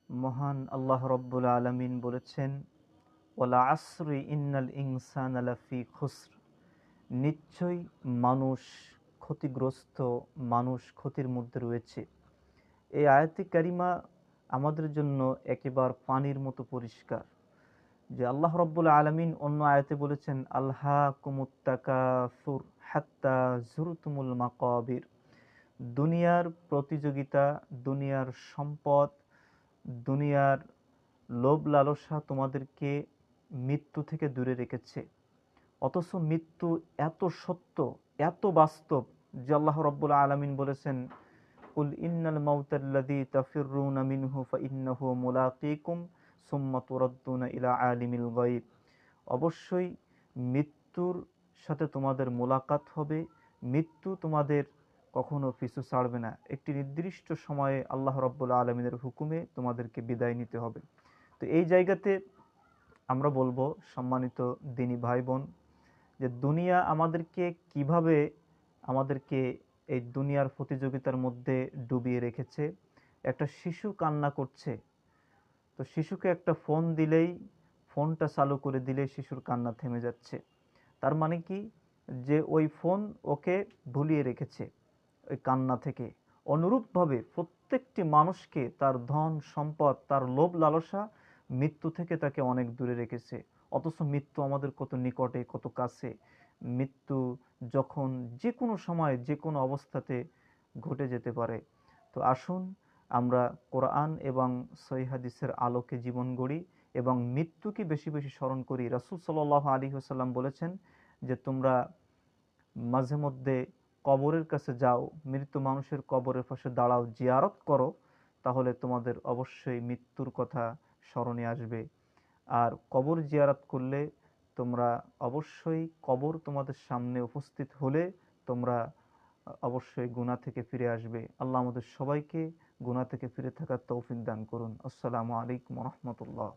মহান আল্লাহ রব্বুল আলামিন বলেছেন, ওয়ালা আসরি ইন্নাল ইনসানা লাফি খুসর। নিশ্চয়ই মানুষ ক্ষতিগ্রস্ত, মানুষ ক্ষতির মধ্যে রয়েছে। এই আয়াতে কারিমা আমাদের জন্য একেবারে পানির মতো পরিষ্কার। যে আল্লাহ রব্বুল আলামিন অন্য আয়াতে বলেছেন, আলহাকুমুত তাকাসুর হাত্তা জুরতুমুল মাকাবির। দুনিয়ার প্রতিযোগিতা, দুনিয়ার সম্পদ, দুনিয়ার লোভ লালসা তোমাদেরকে মৃত্যু থেকে দূরে রেখেছে। অথচ মৃত্যু এত সত্য, এত বাস্তব যে আল্লাহ রব্বুল আলামিন বলেছেন, কুল ইন্নাল মাউতাল্লাযী তাফিররুনা মিনহু ফাইন্নাহু মুলাকীকুম সুম্মা তুরাদ্দুনা ইলা আলিমিল গায়ব। অবশ্যই মৃত্যুর সাথে তোমাদের মোলাকাত হবে, মৃত্যু তোমাদের কখনো পিছু ছাড়বে না। একটি নির্দিষ্ট সময়ে আল্লাহ রব্বুল আলমিনের হুকুমে তোমাদেরকে বিদায় নিতে হবে। তো এই জায়গাতে আমরা বলবো, সম্মানিত দিনী ভাই বোন, যে দুনিয়া আমাদেরকে কিভাবে আমাদেরকে এই দুনিয়ার প্রতিযোগিতার মধ্যে ডুবিয়ে রেখেছে। একটা শিশু কান্না করছে, তো শিশুকে একটা ফোন দিলেই, ফোনটা চালু করে দিলেই শিশুর কান্না থেমে যাচ্ছে। তার মানে কি, যে ওই ফোন ওকে ভুলিয়ে রেখেছে ওই কান্না থেকে। অনুরূপভাবে প্রত্যেকটি মানুষকে তার ধন সম্পদ, তার লোভ লালসা মৃত্যু থেকে তাকে অনেক দূরে রেখেছে। অথচ মৃত্যু আমাদের কত নিকটে, কত কাছে। মৃত্যু যখন যে কোনো সময়, যে কোনো অবস্থাতে ঘটে যেতে পারে। তো আসুন আমরা কোরআন এবং সহিহ হাদিসের আলোকে জীবন গড়ি এবং মৃত্যুকে বেশি বেশি স্মরণ করি। রাসূল সাল্লাল্লাহু আলাইহি ওয়াসাল্লাম বলেছেন যে তোমরা মাঝে মধ্যে কবরের কাছে যাও, মৃত মানুষের কবরের পাশে দাঁড়াও, জিয়ারত করো, তাহলে তোমাদের অবশ্যই মৃত্যুর কথা স্মরণে আসবে। আর কবর জিয়ারত করলে তোমরা অবশ্যই, কবর তোমাদের সামনে উপস্থিত হলে তোমরা অবশ্যই গুনাহ থেকে ফিরে আসবে। আল্লাহ আমাদের সবাইকে গুনাহ থেকে ফিরে থাকার তৌফিক দান করুন। আসসালামু আলাইকুম ওয়া রাহমাতুল্লাহ।